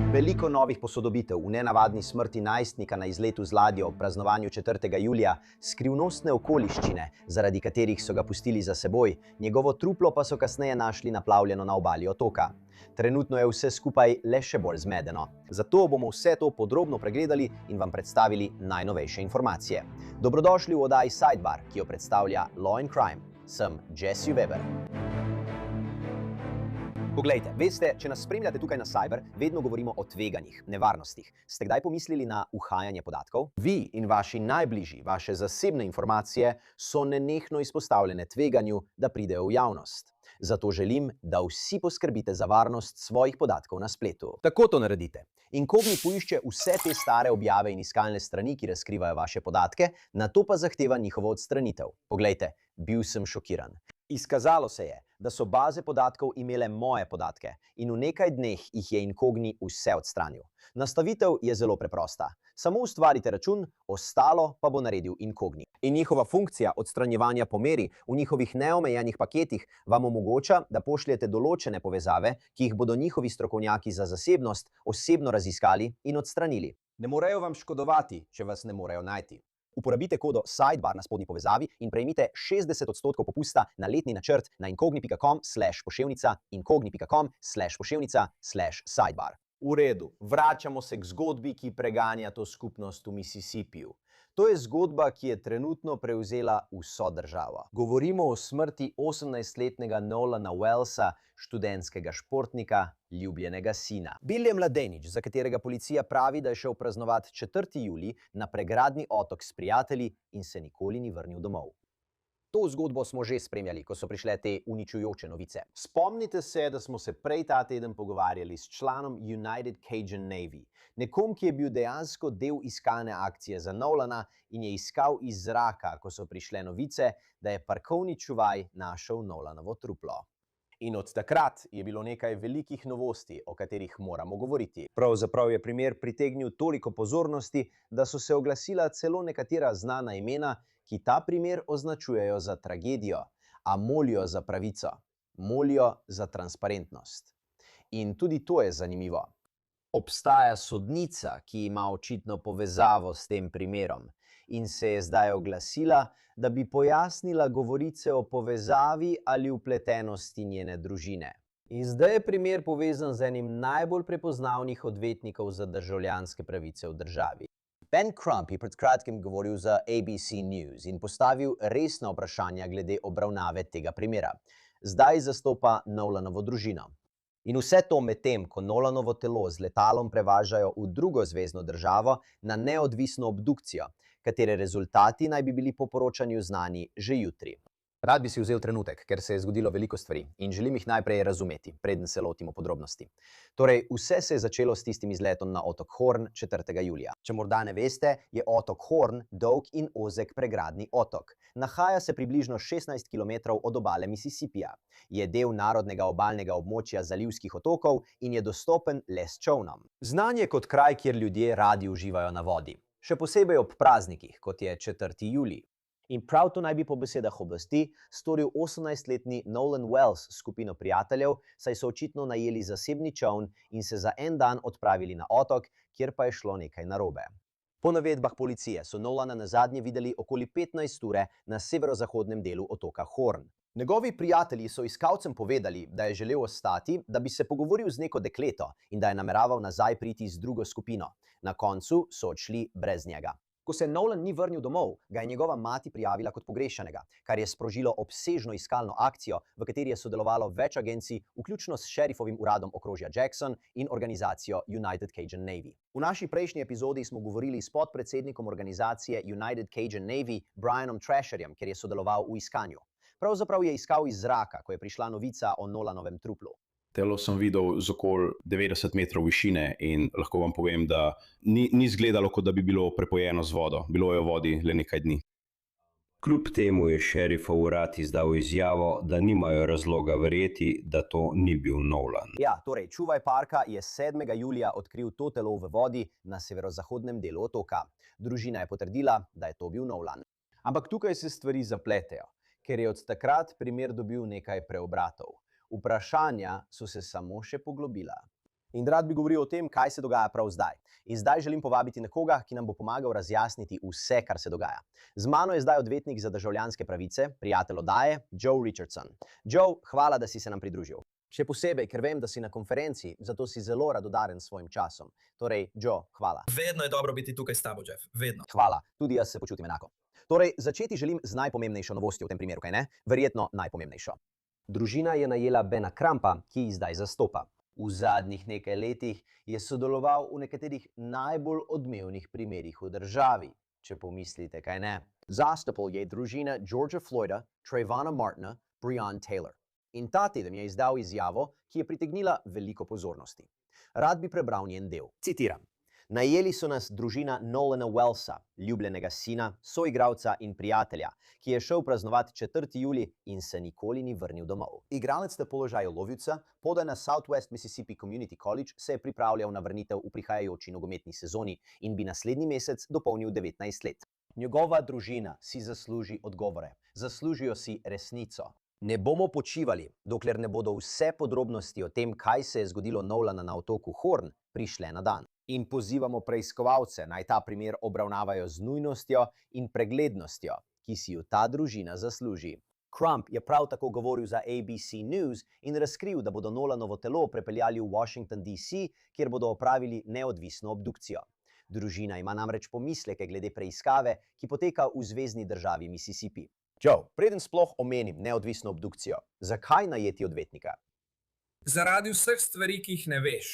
Veliko novih posodobitev v nenavadni smrti najstnika na izletu z ladjo ob praznovanju 4. julija, skrivnostne okoliščine, zaradi katerih so ga pustili za seboj, njegovo truplo pa so kasneje našli naplavljeno na obali otoka. Trenutno je vse skupaj le še bolj zmedeno. Zato bomo vse to podrobno pregledali in vam predstavili najnovejše informacije. Dobrodošli v oddaji Sidebar, ki jo predstavlja Law & Crime. Sem Jesse Weber. Poglejte, veste, če nas spremljate tukaj na Cyber, vedno govorimo o tveganjih, nevarnostih. Ste kdaj pomislili na uhajanje podatkov? Vi in vaši najbližji, vaše zasebne informacije so nenehno izpostavljene tveganju, da pridejo v javnost. Zato želim, da vsi poskrbite za varnost svojih podatkov na spletu. Tako to naredite. Inkognito poišče vse te stare objave in iskalne strani, ki razkrivajo vaše podatke, nato pa zahteva njihovo odstranitev. Poglejte, bil sem šokiran. Izkazalo se je, da so baze podatkov imele moje podatke in v nekaj dneh jih je Inkognito vse odstranil. Nastavitev je zelo preprosta. Samo ustvarite račun, ostalo pa bo naredil Inkognito. In njihova funkcija odstranjevanja po meri v njihovih neomejenih paketih vam omogoča, da pošljete določene povezave, ki jih bodo njihovi strokovnjaki za zasebnost osebno raziskali in odstranili. Ne morejo vam škodovati, če vas ne morejo najti. Uporabite kodo Sidebar na spodnji povezavi in prejmite 60% popusta na letni načrt na inkognito.com/poševnica inkognito.com/poševnica/sidebar. V redu, vračamo se k zgodbi, ki preganja to skupnost v Mississippiju. To je zgodba, ki je trenutno prevzela vso državo. Govorimo o smrti 18-letnega Nolana Wellsa, študentskega športnika, ljubljenega sina. Bill je mladenič, za katerega policija pravi, da je šel praznovati 4. julij na pregradni otok s prijatelji in se nikoli ni vrnil domov. To zgodbo smo že spremljali, ko so prišle te uničujoče novice. Spomnite se, da smo se prej ta teden pogovarjali s članom United Cajun Navy, nekom, ki je bil dejansko del iskalne akcije za Nolana in je iskal iz zraka, ko so prišle novice, da je parkovni čuvaj našel Nolanovo truplo. In od takrat je bilo nekaj velikih novosti, o katerih moramo govoriti. Pravzaprav je primer pritegnil toliko pozornosti, da so se oglasila celo nekatera znana imena, ki ta primer označujejo za tragedijo, a molijo za pravico, molijo za transparentnost. In tudi to je zanimivo. Obstaja sodnica, ki ima očitno povezavo s tem primerom in se je zdaj oglasila, da bi pojasnila govorice o povezavi ali vpletenosti njene družine. In zdaj je primer povezan z enim najbolj prepoznavnih odvetnikov za državljanske pravice v državi. Ben Crump je pred kratkim govoril za ABC News in postavil resna vprašanja glede obravnave tega primera. Zdaj zastopa Nolanovo družino. In vse to medtem, ko Nolanovo telo z letalom prevažajo v drugo zvezno državo na neodvisno obdukcijo, katere rezultati naj bi bili po poročanju znani že jutri. Rad bi si vzel trenutek, ker se je zgodilo veliko stvari in želim jih najprej razumeti, preden se lotimo podrobnosti. Torej, vse se je začelo s tistim izletom na otok Horn 4. julija. Če morda ne veste, je otok Horn dolg in ozek pregradni otok. Nahaja se približno 16 km od obale Mississippija. Je del narodnega obalnega območja Zalivskih otokov in je dostopen le s čolnom. Znan je kot kraj, kjer ljudje radi uživajo na vodi. Še posebej ob praznikih, kot je 4. julij. In prav to naj bi po besedah oblasti storil 18-letni Nolan Wells s skupino prijateljev, saj so očitno najeli zasebni čoln in se za en dan odpravili na otok, kjer pa je šlo nekaj narobe. Po navedbah policije so Nolana nazadnje videli okoli 15 ure na severozahodnem delu otoka Horn. Njegovi prijatelji so iskalcem povedali, da je želel ostati, da bi se pogovoril z neko dekleto in da je nameraval nazaj priti z drugo skupino. Na koncu so odšli brez njega. Ko se Nolan ni vrnil domov, ga je njegova mati prijavila kot pogrešanega, kar je sprožilo obsežno iskalno akcijo, v kateri je sodelovalo več agencij, vključno s šerifovim uradom okrožja Jackson in organizacijo United Cajun Navy. V naši prejšnji epizodi smo govorili s podpredsednikom organizacije United Cajun Navy, Brianom Trasherjem, ker je sodeloval v iskanju. Pravzaprav je iskal iz zraka, ko je prišla novica o Nolanovem truplu. Telo sem videl z okoli 90 metrov višine in lahko vam povem, da ni izgledalo, kot da bi bilo prepojeno z vodo. Bilo je v vodi le nekaj dni. Kljub temu je šerifov urad izdal izjavo, da nimajo razloga verjeti, da to ni bil Nolan. Ja, torej, čuvaj parka je 7. julija odkril to telo v vodi na severozahodnem delu otoka. Družina je potrdila, da je to bil Nolan. Ampak tukaj se stvari zapletejo, ker je od takrat primer dobil nekaj preobratov. Vprašanja so se samo še poglobila. In rad bi govoril o tem, kaj se dogaja prav zdaj. In zdaj želim povabiti nekoga, ki nam bo pomagal razjasniti vse, kar se dogaja. Z mano je zdaj odvetnik za državljanske pravice, prijatelj oddaje, Joe Richardson. Joe, hvala, da si se nam pridružil. Še posebej, ker vem, da si na konferenci, zato si zelo radodaren s svojim časom. Torej, Joe, hvala. Vedno je dobro biti tukaj s tabo, Jeff. Vedno. Hvala, tudi jaz se počutim enako. Torej, začeti želim z najpomembnejšo novostjo v tem primeru, kaj ne? Verjetno najpomembnejšo. Družina je najela Bena Crumpa, ki jih zdaj zastopa. V zadnjih nekaj letih je sodeloval v nekaterih najbolj odmevnih primerih v državi, če pomislite, kaj ne. Zastopal je družina Georgea Floyda, Trayvona Martina, Breonna Taylor. In ta teden je izdal izjavo, ki je pritegnila veliko pozornosti. Rad bi prebral njen del. Citiram. Najeli so nas družina Nolana Wellsa, ljubljenega sina, soigralca in prijatelja, ki je šel praznovati 4. julij in se nikoli ni vrnil domov. Igralec na položaju lovilca, poda na Southwest Mississippi Community College, se je pripravljal na vrnitev v prihajajoči nogometni sezoni in bi naslednji mesec dopolnil 19 let. Njegova družina si zasluži odgovore, zaslužijo si resnico. Ne bomo počivali, dokler ne bodo vse podrobnosti o tem, kaj se je zgodilo Nolana na otoku Horn, prišle na dan. In pozivamo preiskovalce, naj ta primer obravnavajo z nujnostjo in preglednostjo, ki si jo ta družina zasluži. Crump je prav tako govoril za ABC News in razkril, da bodo Nolanovo telo prepeljali v Washington, D.C., kjer bodo opravili neodvisno obdukcijo. Družina ima namreč pomisleke glede preiskave, ki poteka v zvezni državi Mississippi. Joe, preden sploh omenim neodvisno obdukcijo, zakaj najeti odvetnika? Zaradi vseh stvari, ki jih ne veš.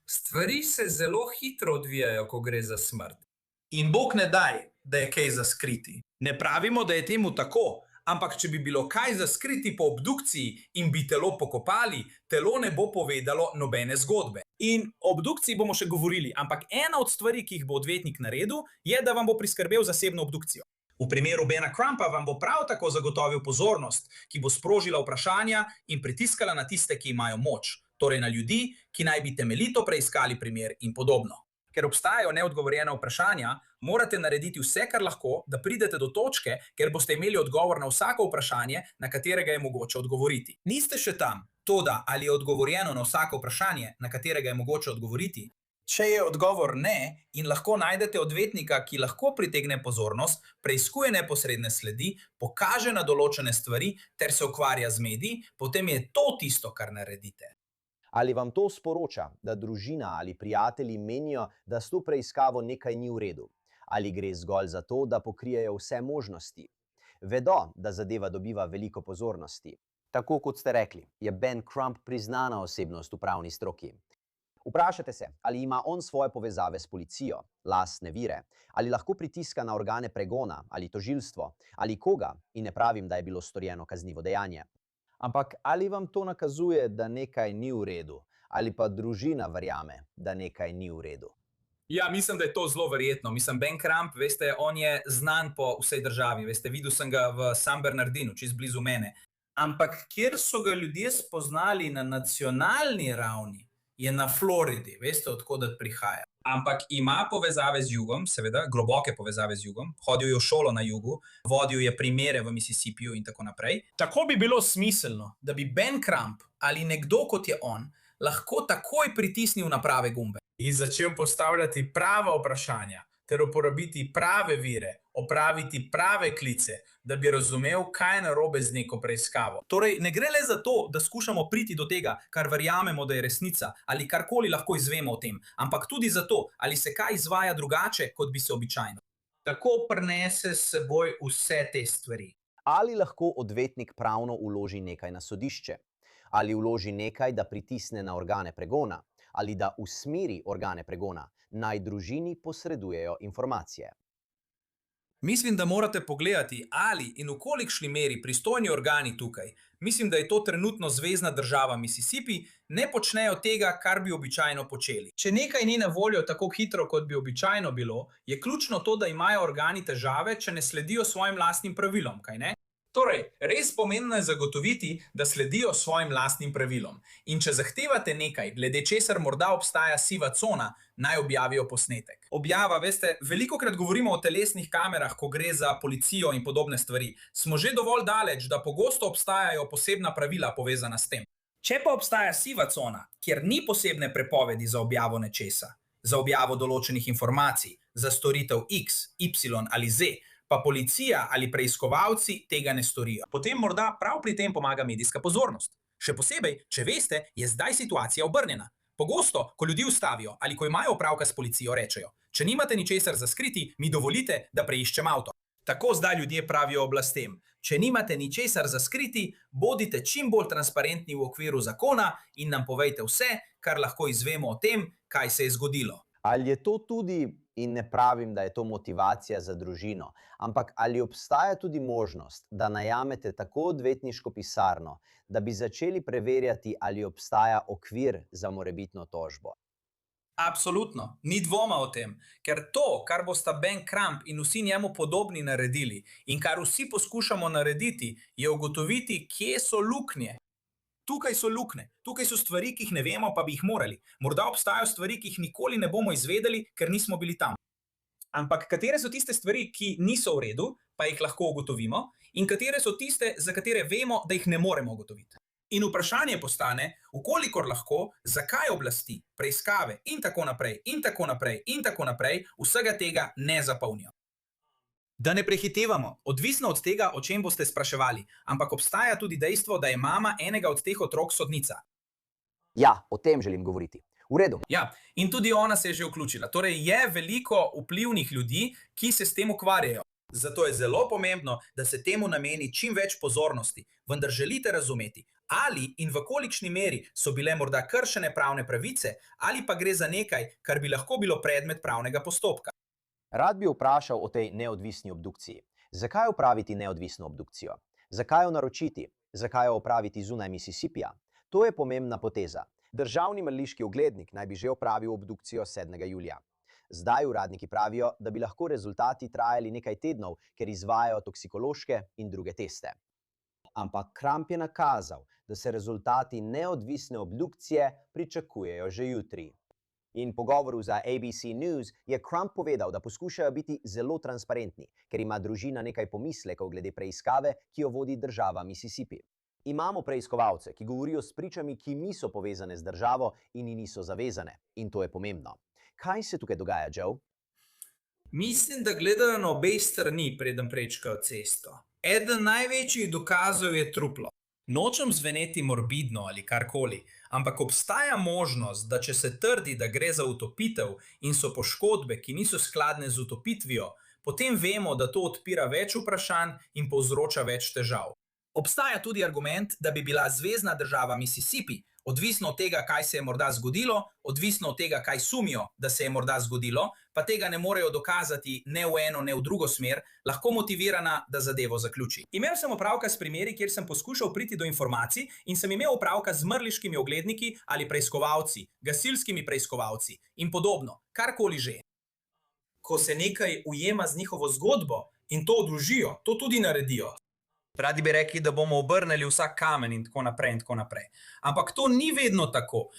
Stvari se zelo hitro odvijajo, ko gre za smrt. In Bog ne daj, da je kaj za skriti. Ne pravimo, da je temu tako, ampak če bi bilo kaj za skriti po obdukciji in bi telo pokopali, telo ne bo povedalo nobene zgodbe. In o obdukciji bomo še govorili, ampak ena od stvari, ki jih bo odvetnik naredil, je, da vam bo priskrbel zasebno obdukcijo. V primeru Bena Crumpa vam bo prav tako zagotovil pozornost, ki bo sprožila vprašanja in pritiskala na tiste, ki imajo moč, torej na ljudi, ki naj bi temeljito preiskali primer in podobno. Ker obstajajo neodgovorjena vprašanja, morate narediti vse, kar lahko, da pridete do točke, ker boste imeli odgovor na vsako vprašanje, na katerega je mogoče odgovoriti. Niste še tam, toda ali je odgovorjeno na vsako vprašanje, na katerega je mogoče odgovoriti? Če je odgovor ne in lahko najdete odvetnika, ki lahko pritegne pozornost, preiskuje neposredne sledi, pokaže na določene stvari ter se ukvarja z mediji, potem je to tisto, kar naredite. Ali vam to sporoča, da družina ali prijatelji menijo, da s to preiskavo nekaj ni v redu? Ali gre zgolj za to, da pokrijejo vse možnosti? Vedo, da zadeva dobiva veliko pozornosti. Tako kot ste rekli, je Ben Crump priznana osebnost v pravni stroki. Vprašate se, ali ima on svoje povezave s policijo, lastne vire, ali lahko pritiska na organe pregona ali tožilstvo, ali koga, in ne pravim, da je bilo storjeno kaznivo dejanje. Ampak ali vam to nakazuje, da nekaj ni v redu, ali pa družina verjame, da nekaj ni v redu? Ja, mislim, da je to zelo verjetno. Mislim, Ben Crump, veste, on je znan po vsej državi. Veste, videl sem ga v San Bernardinu, čist blizu mene. Ampak kjer so ga ljudje spoznali na nacionalni ravni, je na Floridi, veste, odkot prihaja. Ampak ima povezave z jugom, seveda, globoke povezave z jugom, hodil je v šolo na jugu, vodil je primere v Mississippiju in tako naprej. Tako bi bilo smiselno, da bi Ben Crump ali nekdo kot je on lahko takoj pritisnil na prave gumbe in začel postavljati prava vprašanja ter uporabiti prave vire, opraviti prave klice, da bi razumel, kaj je narobe z neko preiskavo. Torej, ne gre le za to, da skušamo priti do tega, kar verjamemo, da je resnica, ali karkoli lahko izvemo o tem, ampak tudi za to, ali se kaj izvaja drugače, kot bi se običajno. Tako prenese s seboj vse te stvari. Ali lahko odvetnik pravno vloži nekaj na sodišče? Ali vloži nekaj, da pritisne na organe pregona? Ali da usmeri organe pregona, naj družini posredujejo informacije? Mislim, da morate pogledati, ali in v kolikšni meri pristojni organi tukaj, mislim, da je to trenutno zvezna država Mississippi, ne počnejo tega, kar bi običajno počeli. Če nekaj ni na voljo tako hitro, kot bi običajno bilo, je ključno to, da imajo organi težave, če ne sledijo svojim lastnim pravilom, kaj ne? Torej, res pomembno je zagotoviti, da sledijo svojim lastnim pravilom. In če zahtevate nekaj, glede česar morda obstaja siva cona, naj objavijo posnetek. Objava, veste, velikokrat govorimo o telesnih kamerah, ko gre za policijo in podobne stvari. Smo že dovolj daleč, da pogosto obstajajo posebna pravila povezana s tem. Če pa obstaja siva cona, kjer ni posebne prepovedi za objavo nečesa, za objavo določenih informacij, za storitev X, Y ali Z, pa policija ali preiskovalci tega ne storijo. Potem morda prav pri tem pomaga medijska pozornost. Še posebej, če veste, je zdaj situacija obrnjena. Pogosto, ko ljudi ustavijo ali ko imajo opravka s policijo, rečejo: če nimate ničesar za skriti, mi dovolite, da preiščem avto. Tako zdaj ljudje pravijo oblastem: če nimate ničesar za skriti, bodite čim bolj transparentni v okviru zakona in nam povejte vse, kar lahko izvemo o tem, kaj se je zgodilo. Ali je to tudi, in ne pravim, da je to motivacija za družino, ampak ali obstaja tudi možnost, da najamete tako odvetniško pisarno, da bi začeli preverjati, ali obstaja okvir za morebitno tožbo? Absolutno, ni dvoma o tem, ker to, kar bosta Ben Crump in vsi njemu podobni naredili in kar vsi poskušamo narediti, je ugotoviti, kje so luknje. Tukaj so luknje, tukaj so stvari, ki jih ne vemo, pa bi jih morali. Morda obstajajo stvari, ki jih nikoli ne bomo izvedeli, ker nismo bili tam. Ampak katere so tiste stvari, ki niso v redu, pa jih lahko ugotovimo, in katere so tiste, za katere vemo, da jih ne moremo ugotoviti. In vprašanje postane, ukolikor lahko, zakaj oblasti, preiskave in tako naprej, in tako naprej, in tako naprej, vsega tega ne zapolnijo. Da ne prehitevamo, odvisno od tega, o čem boste spraševali, ampak obstaja tudi dejstvo, da je mama enega od teh otrok sodnica. Ja, o tem želim govoriti. V redu. Ja, in tudi ona se je že vključila. Torej je veliko vplivnih ljudi, ki se s tem ukvarjajo. Zato je zelo pomembno, da se temu nameni čim več pozornosti, vendar želite razumeti, ali in v kolikšni meri so bile morda kršene pravne pravice, ali pa gre za nekaj, kar bi lahko bilo predmet pravnega postopka. Rad bi vprašal o tej neodvisni obdukciji. Zakaj opraviti neodvisno obdukcijo? Zakaj jo naročiti? Zakaj jo opraviti zunaj Mississippija? To je pomembna poteza. Državni mrliški oglednik naj bi že opravil obdukcijo 7. julija. Zdaj uradniki pravijo, da bi lahko rezultati trajali nekaj tednov, ker izvajajo toksikološke in druge teste. Ampak Crump je nakazal, da se rezultati neodvisne obdukcije pričakujejo že jutri. In v pogovoru za ABC News je Crump povedal, da poskušajo biti zelo transparentni, ker ima družina nekaj pomislekov glede preiskave, ki jo vodi država Mississippi. Imamo preiskovalce, ki govorijo s pričami, ki niso povezane z državo in niso zavezane. In to je pomembno. Kaj se tukaj dogaja, Joe? Mislim, da gledajo na obe strani, preden prečkajo cesto. Eden največjih dokazov je truplo. Nočem zveneti morbidno ali karkoli, ampak obstaja možnost, da če se trdi, da gre za utopitev in so poškodbe, ki niso skladne z utopitvijo, potem vemo, da to odpira več vprašanj in povzroča več težav. Obstaja tudi argument, da bi bila zvezna država Mississippi, odvisno od tega, kaj se je morda zgodilo, odvisno od tega, kaj sumijo, da se je morda zgodilo, pa tega ne morejo dokazati ne v eno, ne v drugo smer, lahko motivirana, da zadevo zaključi. Imel sem opravka s primeri, kjer sem poskušal priti do informacij in sem imel opravka z mrliškimi ogledniki ali preiskovalci, gasilskimi preiskovalci in podobno, karkoli že. Ko se nekaj ujema z njihovo zgodbo in to odložijo, to tudi naredijo. Radi bi rekli, da bomo obrnili vsak kamen in tako naprej in tako naprej. Ampak to ni vedno tako.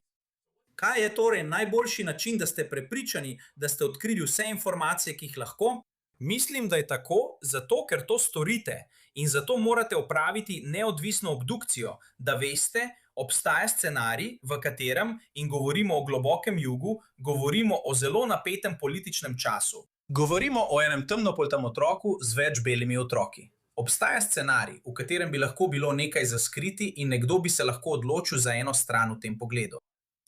Kaj je torej najboljši način, da ste prepričani, da ste odkrili vse informacije, ki jih lahko? Mislim, da je tako, zato ker to storite in zato morate opraviti neodvisno obdukcijo, da veste, obstaja scenarij, v katerem, in govorimo o globokem jugu, govorimo o zelo napetem političnem času. Govorimo o enem temnopoltem otroku z več belimi otroki. Obstaja scenarij, v katerem bi lahko bilo nekaj za skriti in nekdo bi se lahko odločil za eno stran v tem pogledu.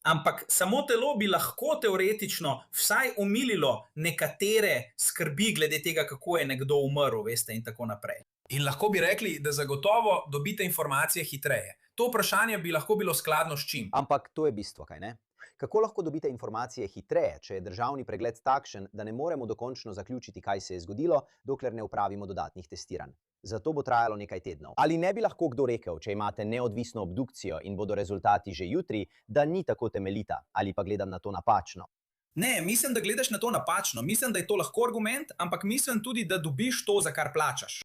Ampak samo telo bi lahko teoretično vsaj omililo nekatere skrbi glede tega, kako je nekdo umrl, veste, in tako naprej. In lahko bi rekli, da zagotovo dobite informacije hitreje. To vprašanje bi lahko bilo skladno s čim? Ampak to je bistvo, kaj ne? Kako lahko dobite informacije hitreje, če je državni pregled takšen, da ne moremo dokončno zaključiti, kaj se je zgodilo, dokler ne opravimo dodatnih testiranj? Zato bo trajalo nekaj tednov. Ali ne bi lahko kdo rekel, če imate neodvisno obdukcijo in bodo rezultati že jutri, da ni tako temeljita, ali pa gledam na to napačno? Ne, mislim, da gledaš na to napačno. Mislim, da je to lahko argument, ampak mislim tudi, da dobiš to, za kar plačaš.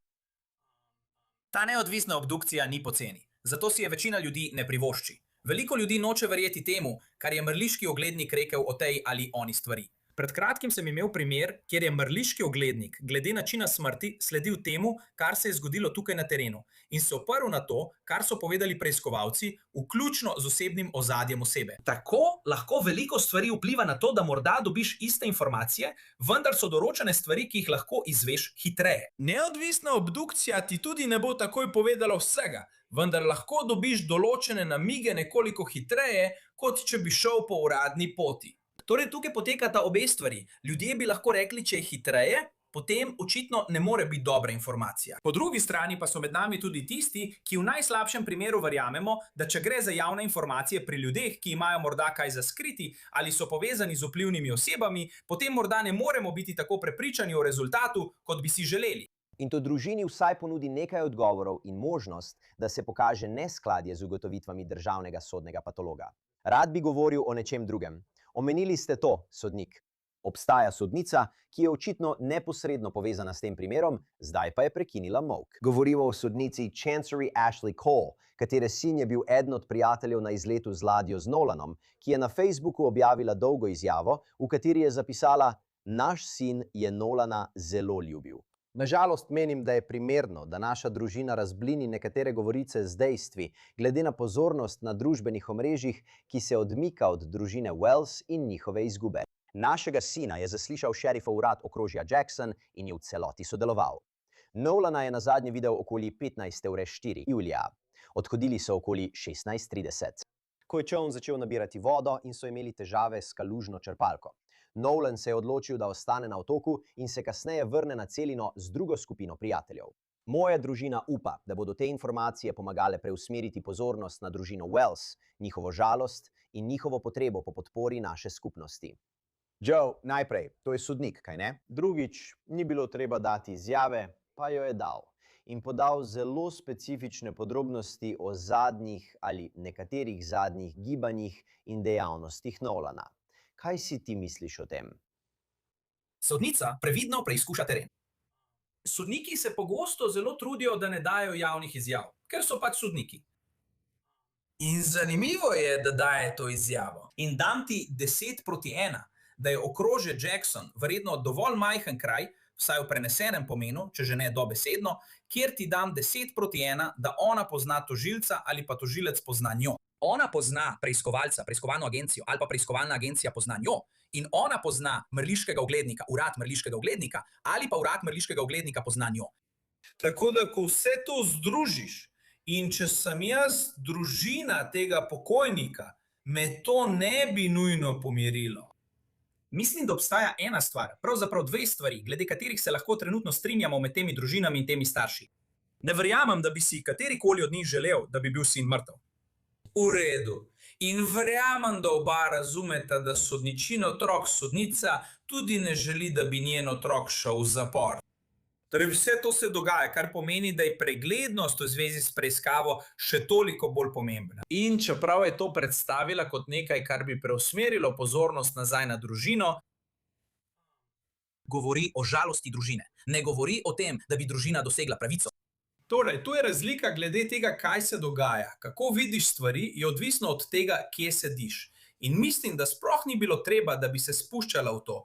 Ta neodvisna obdukcija ni poceni. Zato si je večina ljudi ne privošči. Veliko ljudi noče verjeti temu, kar je mrliški oglednik rekel o tej ali oni stvari. Pred kratkim sem imel primer, kjer je mrliški oglednik glede načina smrti sledil temu, kar se je zgodilo tukaj na terenu in se oprl na to, kar so povedali preiskovalci, vključno z osebnim ozadjem osebe. Tako lahko veliko stvari vpliva na to, da morda dobiš iste informacije, vendar so določene stvari, ki jih lahko izveš hitreje. Neodvisna obdukcija ti tudi ne bo takoj povedala vsega, vendar lahko dobiš določene namige nekoliko hitreje, kot če bi šel po uradni poti. Torej, tukaj potekata obe stvari. Ljudje bi lahko rekli, če je hitreje, potem očitno ne more biti dobra informacija. Po drugi strani pa so med nami tudi tisti, ki v najslabšem primeru verjamemo, da če gre za javne informacije pri ljudeh, ki imajo morda kaj za skriti ali so povezani z vplivnimi osebami, potem morda ne moremo biti tako prepričani o rezultatu, kot bi si želeli. In to družini vsaj ponudi nekaj odgovorov in možnost, da se pokaže neskladje z ugotovitvami državnega sodnega patologa. Rad bi govoril o nečem drugem. Omenili ste to, sodnik. Obstaja sodnica, ki je očitno neposredno povezana s tem primerom, zdaj pa je prekinila molk. Govorimo o sodnici Chancery Ashley Cole, katere sin je bil eden od prijateljev na izletu z ladjo z Nolanom, ki je na Facebooku objavila dolgo izjavo, v kateri je zapisala: "Naš sin je Nolana zelo ljubil." Nažalost menim, da je primerno, da naša družina razblini nekatere govorice z dejstvi, glede na pozornost na družbenih omrežjih, ki se odmika od družine Wells in njihove izgube. Našega sina je zaslišal šerifov urad okrožja Jackson in je v celoti sodeloval. Nolana je nazadnje videl okoli 15:04 julija. Odhodili so okoli 16:30. Ko je čoln začel nabirati vodo in so imeli težave s kalužno črpalko. Nolan se je odločil, da ostane na otoku in se kasneje vrne na celino z drugo skupino prijateljev. Moja družina upa, da bodo te informacije pomagale preusmeriti pozornost na družino Wells, njihovo žalost in njihovo potrebo po podpori naše skupnosti. Joe, najprej, to je sodnik, kaj ne? Drugič, ni bilo treba dati izjave, pa jo je dal. In podal zelo specifične podrobnosti o zadnjih ali nekaterih zadnjih gibanjih in dejavnostih Nolana. Kaj si ti misliš o tem? Sodnica previdno preizkuša teren. Sodniki se pogosto zelo trudijo, da ne dajo javnih izjav, ker so pač sodniki. In zanimivo je, da daje to izjavo. In dam ti 10:1, da je okrožje Jackson verjetno dovolj majhen kraj, vsaj v prenesenem pomenu, če že ne dobesedno, kjer ti dam 10:1, da ona pozna tožilca ali pa tožilec pozna njo. Ona pozna preiskovalca, preiskovalno agencijo ali pa preiskovalna agencija pozna njo in ona pozna mrliškega oglednika, urad mrliškega oglednika ali pa urad mrliškega oglednika pozna njo. Tako da, ko vse to združiš in če sem jaz družina tega pokojnika, me to ne bi nujno pomirilo. Mislim, da obstaja ena stvar, pravzaprav dve stvari, glede katerih se lahko trenutno strinjamo med temi družinami in temi starši. Ne verjamem, da bi si katerikoli od njih želel, da bi bil sin mrtev. V redu. In verjamem, da oba razumeta, da sodničin otrok, sodnica, tudi ne želi, da bi njen otrok šel v zapor. Torej, vse to se dogaja, kar pomeni, da je preglednost v zvezi s preiskavo še toliko bolj pomembna. In čeprav je to predstavila kot nekaj, kar bi preusmerilo pozornost nazaj na družino, govori o žalosti družine. Ne govori o tem, da bi družina dosegla pravico. Torej, tu je razlika glede tega, kaj se dogaja. Kako vidiš stvari, je odvisno od tega, kje sediš. In mislim, da sploh ni bilo treba, da bi se spuščala v to.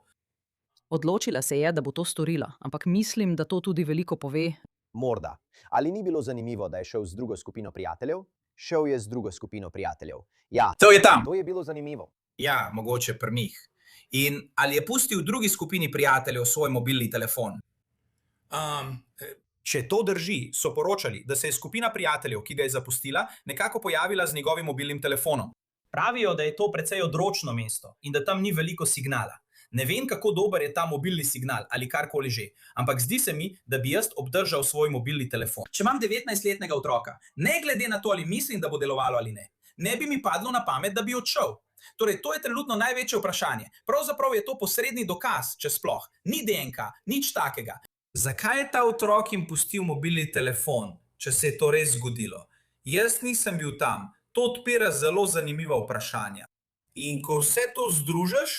Odločila se je, da bo to storila, ampak mislim, da to tudi veliko pove. Morda. Ali ni bilo zanimivo, da je šel z drugo skupino prijateljev? Šel je z drugo skupino prijateljev. Ja, To je tam. to je bilo zanimivo. Ja, mogoče pri njih. In ali je pustil v drugi skupini prijateljev svoj mobilni telefon? Če to drži, so poročali, da se je skupina prijateljev, ki ga je zapustila, nekako pojavila z njegovim mobilnim telefonom. Pravijo, da je to precej odročno mesto in da tam ni veliko signala. Ne vem, kako dober je ta mobilni signal ali karkoli že, ampak zdi se mi, da bi jaz obdržal svoj mobilni telefon. Če imam 19-letnega otroka, ne glede na to, ali mislim, da bo delovalo ali ne, ne bi mi padlo na pamet, da bi odšel. Torej, to je trenutno največje vprašanje. Pravzaprav je to posredni dokaz, če sploh. Ni DNK, nič takega. Zakaj je ta otrok jim pustil mobilni telefon, če se je to res zgodilo? Jaz nisem bil tam. To odpira zelo zanimiva vprašanja. In ko vse to združiš,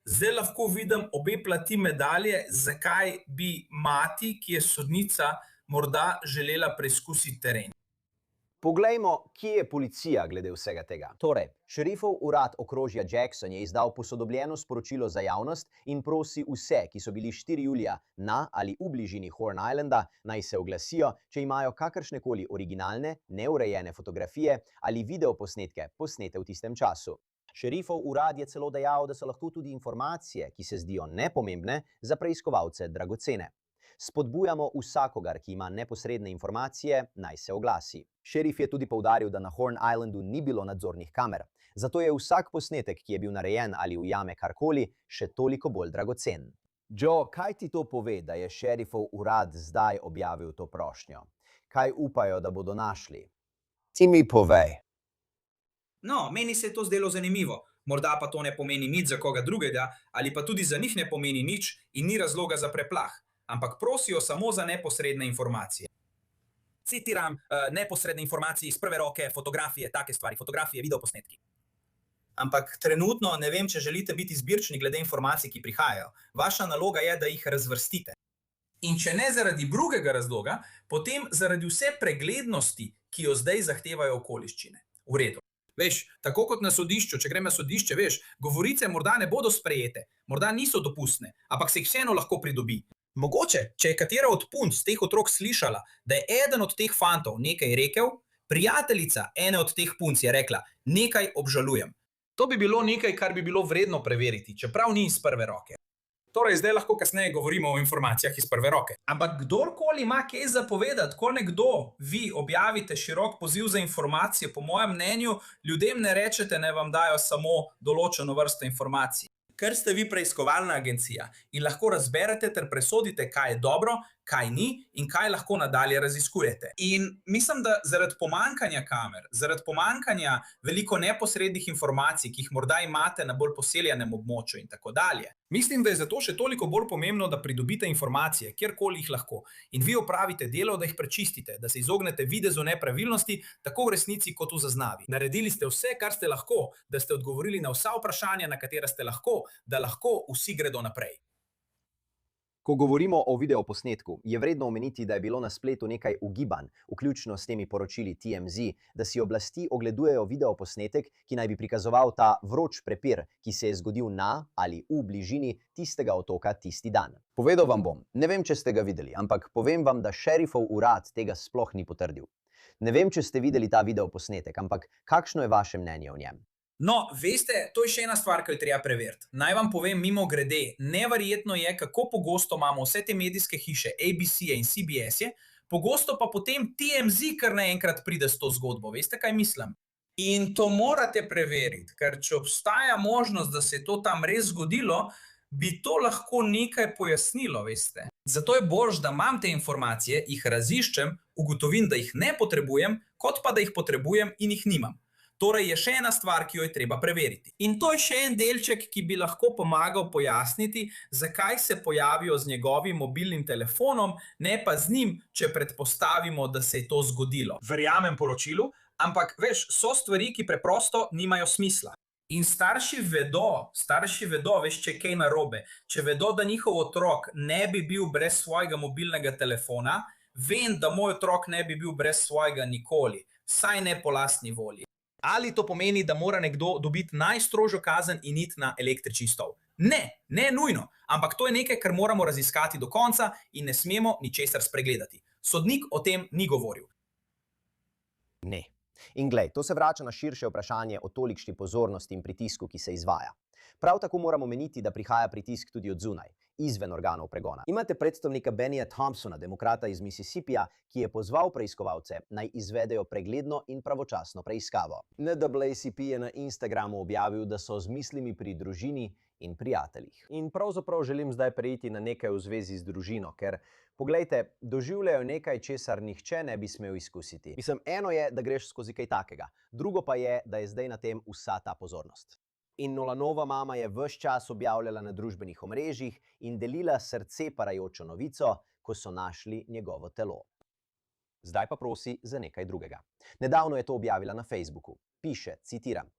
zdaj lahko vidim obe plati medalje, zakaj bi mati, ki je sodnica, morda želela preizkusiti teren. Poglejmo, kje je policija glede vsega tega. Torej, šerifov urad okrožja Jackson je izdal posodobljeno sporočilo za javnost in prosi vse, ki so bili 4. julija na ali v bližini Horn Islanda, naj se oglasijo, če imajo kakršnekoli originalne, neurejene fotografije ali videoposnetke, posnete v tistem času. Šerifov urad je celo dejal, da so lahko tudi informacije, ki se zdijo nepomembne, za preiskovalce dragocene. Spodbujamo vsakogar, ki ima neposredne informacije, naj se oglasi. Šerif je tudi poudaril, da na Horn Islandu ni bilo nadzornih kamer. Zato je vsak posnetek, ki je bil narejen ali ujame karkoli, še toliko bolj dragocen. Joe, kaj ti to pove, da je šerifov urad zdaj objavil to prošnjo? Kaj upajo, da bodo našli? Ti mi povej. No, meni se je to zdelo zanimivo. Morda pa to ne pomeni nič za koga drugega, ali pa tudi za njih ne pomeni nič in ni razloga za preplah. Ampak prosijo samo za neposredne informacije. Citiram, neposredne informacije iz prve roke, fotografije, take stvari, fotografije, videoposnetki. Ampak trenutno ne vem, če želite biti zbirčni glede informacij, ki prihajajo. Vaša naloga je, da jih razvrstite. In če ne zaradi drugega razloga, potem zaradi vse preglednosti, ki jo zdaj zahtevajo okoliščine. V redu. Veš, tako kot na sodišču, če grem na sodišče, veš, govorice morda ne bodo sprejete, morda niso dopustne, ampak se jih vseeno lahko pridobi. Mogoče, če je katera od punc teh otrok slišala, da je eden od teh fantov nekaj rekel, prijateljica ene od teh punc je rekla, nekaj obžalujem. To bi bilo nekaj, kar bi bilo vredno preveriti, čeprav ni iz prve roke. Torej, zdaj lahko kasneje govorimo o informacijah iz prve roke. Ampak kdorkoli ima kaj zapovedati, ko nekdo, vi objavite širok poziv za informacije, po mojem mnenju, ljudem ne rečete, ne vam dajo samo določeno vrsto informacij. Ker ste vi preiskovalna agencija in lahko razberete ter presodite, kaj je dobro, kaj ni in kaj lahko nadalje raziskujete. In mislim, da zaradi pomanjkanja kamer, zaradi pomanjkanja veliko neposrednih informacij, ki jih morda imate na bolj poseljenem območju in tako dalje, mislim, da je zato še toliko bolj pomembno, da pridobite informacije, kjerkoli jih lahko. In vi opravite delo, da jih prečistite, da se izognete videzu nepravilnosti, tako v resnici kot v zaznavi. Naredili ste vse, kar ste lahko, da ste odgovorili na vsa vprašanja, na katera ste lahko, da lahko vsi gredo naprej. Ko govorimo o videoposnetku, je vredno omeniti, da je bilo na spletu nekaj ugibanj, vključno s temi poročili TMZ, da si oblasti ogledujejo videoposnetek, ki naj bi prikazoval ta vroč prepir, ki se je zgodil na ali v bližini tistega otoka tisti dan. Povedal vam bom, ne vem, če ste ga videli, ampak povem vam, da šerifov urad tega sploh ni potrdil. Ne vem, če ste videli ta videoposnetek, ampak kakšno je vaše mnenje o njem? No, veste, to je še ena stvar, ki jo treba preveriti. Naj vam povem mimo grede, neverjetno je, kako pogosto imamo vse te medijske hiše, ABC-je in CBS-je, pogosto pa potem TMZ kar naenkrat pride s to zgodbo. Veste, kaj mislim? In to morate preveriti, ker če obstaja možnost, da se je to tam res zgodilo, bi to lahko nekaj pojasnilo, veste. Zato je boljše, da imam te informacije, jih raziščem, ugotovim, da jih ne potrebujem, kot pa da jih potrebujem in jih nimam. Torej je še ena stvar, ki jo je treba preveriti. In to je še en delček, ki bi lahko pomagal pojasniti, zakaj se pojavijo z njegovim mobilnim telefonom, ne pa z njim, če predpostavimo, da se je to zgodilo. Verjamem poročilu, ampak veš, so stvari, ki preprosto nimajo smisla. In starši vedo, veš, če je kaj narobe, če vedo, da njihov otrok ne bi bil brez svojega mobilnega telefona, vem, da moj otrok ne bi bil brez svojega nikoli, saj ne po lastni volji. Ali to pomeni, da mora nekdo dobiti najstrožjo kazen in iti na električni stol? Ne, ne nujno, ampak to je nekaj, kar moramo raziskati do konca in ne smemo ničesar spregledati. Sodnik o tem ni govoril. Ne. In glej, to se vrača na širše vprašanje o tolikšni pozornosti in pritisku, ki se izvaja. Prav tako moramo meniti, da prihaja pritisk tudi od zunaj, izven organov pregona. Imate predstavnika Benija Thompsona, demokrata iz Mississippija, ki je pozval preiskovalce, naj izvedejo pregledno in pravočasno preiskavo. NAACP je na Instagramu objavil, da so z mislimi pri družini in prijateljih. In pravzaprav želim zdaj preiti na nekaj v zvezi z družino, ker, poglejte, doživljajo nekaj, česar nihče ne bi smel izkusiti. Mislim, eno je, da greš skozi kaj takega, drugo pa je, da je zdaj na tem vsa ta pozornost. In Nolanova mama je ves čas objavljala na družbenih omrežjih in delila srce parajočo novico, ko so našli njegovo telo. Zdaj pa prosi za nekaj drugega. Nedavno je to objavila na Facebooku. Piše, citiram: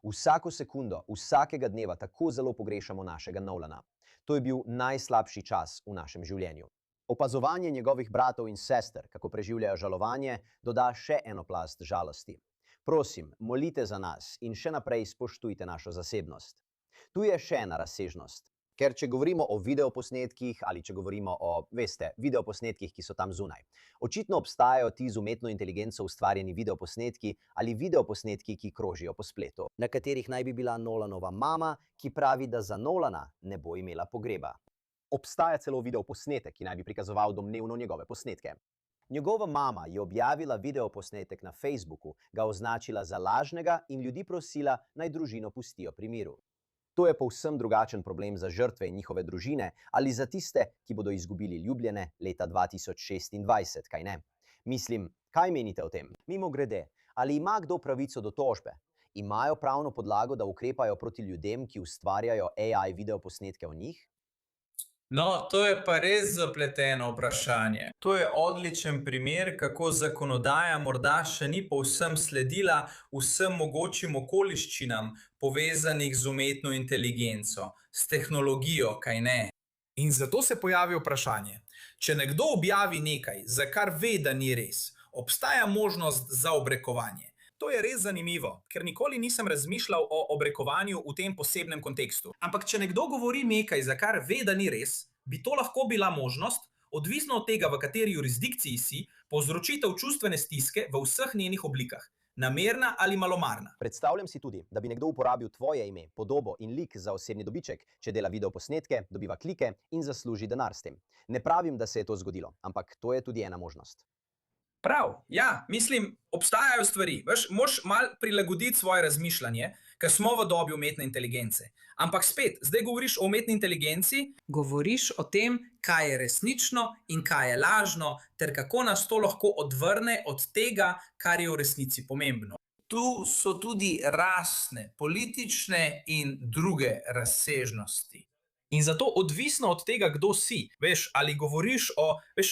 "Vsako sekundo, vsakega dneva tako zelo pogrešamo našega Nolana. To je bil najslabši čas v našem življenju. Opazovanje njegovih bratov in sester, kako preživljajo žalovanje, doda še eno plast žalosti. Prosim, molite za nas in še naprej spoštujte našo zasebnost. Tu je še ena razsežnost. Ker če govorimo o videoposnetkih ali če govorimo o, videoposnetkih, ki so tam zunaj, očitno obstajajo ti z umetno inteligenco ustvarjeni videoposnetki ali videoposnetki, ki krožijo po spletu, na katerih naj bi bila Nolanova mama, ki pravi, da za Nolana ne bo imela pogreba. Obstaja celo videoposnetek, ki naj bi prikazoval domnevno njegove posnetke. Njegova mama je objavila videoposnetek na Facebooku, ga označila za lažnega in ljudi prosila, naj družino pustijo pri miru. To je povsem drugačen problem za žrtve in njihove družine ali za tiste, ki bodo izgubili ljubljene leta 2026, kaj ne? Mislim, kaj menite o tem? Mimogrede, ali ima kdo pravico do tožbe? Imajo pravno podlago, da ukrepajo proti ljudem, ki ustvarjajo AI videoposnetke o njih? No, to je pa res zapleteno vprašanje. To je odličen primer, kako zakonodaja morda še ni povsem sledila vsem mogočim okoliščinam, povezanih z umetno inteligenco, s tehnologijo, kaj ne. In zato se pojavi vprašanje. Če nekdo objavi nekaj, za kar ve, da ni res, obstaja možnost za obrekovanje. To je res zanimivo, ker nikoli nisem razmišljal o obrekovanju v tem posebnem kontekstu. Ampak če nekdo govori nekaj, za kar ve, da ni res, bi to lahko bila možnost, odvisno od tega, v kateri jurisdikciji si, povzročitev čustvene stiske v vseh njenih oblikah, namerna ali malomarna. Predstavljam si tudi, da bi nekdo uporabil tvoje ime, podobo in lik za osebni dobiček, če dela videoposnetke, dobiva klike in zasluži denar s tem. Ne pravim, da se je to zgodilo, ampak to je tudi ena možnost. Prav, ja, mislim, obstajajo stvari. Moš malo prilagoditi svoje razmišljanje, ker smo v dobi umetne inteligence. Ampak spet, zdaj govoriš o umetni inteligenci, govoriš o tem, kaj je resnično in kaj je lažno, ter kako nas to lahko odvrne od tega, kar je v resnici pomembno. Tu so tudi rasne, politične in druge razsežnosti. In zato odvisno od tega, kdo si, ali govoriš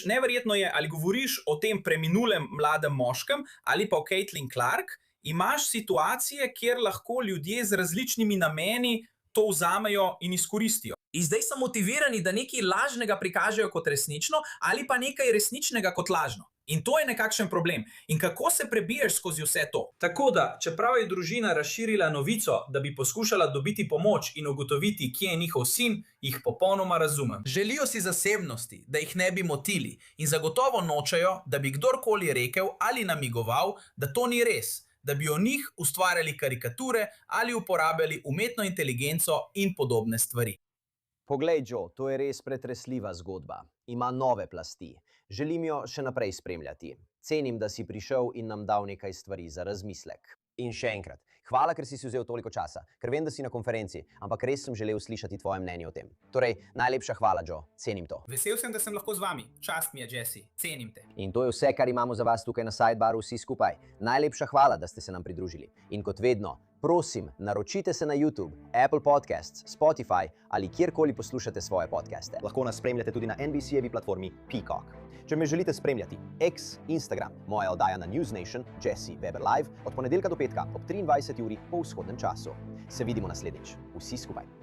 neverjetno je, ali govoriš o tem preminulem mladem moškem ali pa o Caitlin Clark, imaš situacije, kjer lahko ljudje z različnimi nameni to vzamejo in izkoristijo. In zdaj so motivirani, da nekaj lažnega prikažejo kot resnično ali pa nekaj resničnega kot lažno. In to je nekakšen problem. In kako se prebiješ skozi vse to? Tako da, čeprav je družina razširila novico, da bi poskušala dobiti pomoč in ugotoviti, kje je njihov sin, jih popolnoma razumem. Želijo si zasebnosti, da jih ne bi motili in zagotovo nočejo, da bi kdorkoli rekel ali namigoval, da to ni res, da bi o njih ustvarjali karikature ali uporabljali umetno inteligenco in podobne stvari. Poglej, Joe, to je res pretresljiva zgodba. Ima nove plasti. Želim jo še naprej spremljati. Cenim, da si prišel in nam dal nekaj stvari za razmislek. In še enkrat, hvala, ker si vzel toliko časa, ker vem, da si na konferenci, ampak res sem želel slišati tvoje mnenje o tem. Torej, najlepša hvala, Joe. Cenim to. Vesel sem, da sem lahko z vami. Čast mi je, Jesse. Cenim te. In to je vse, kar imamo za vas tukaj na Sidebaru vsi skupaj. Najlepša hvala, da ste se nam pridružili. In kot vedno, prosim, naročite se na YouTube, Apple Podcasts, Spotify ali kjerkoli poslušate svoje podcaste. Lahko nas spremljate tudi na NBC-jevi platformi Peacock. Če me želite spremljati, X, Instagram, moja oddaja na News Nation, Jesse Weber Live, od ponedeljka do petka ob 23. uri po vzhodnem času. Se vidimo naslednjič. Vsi skupaj.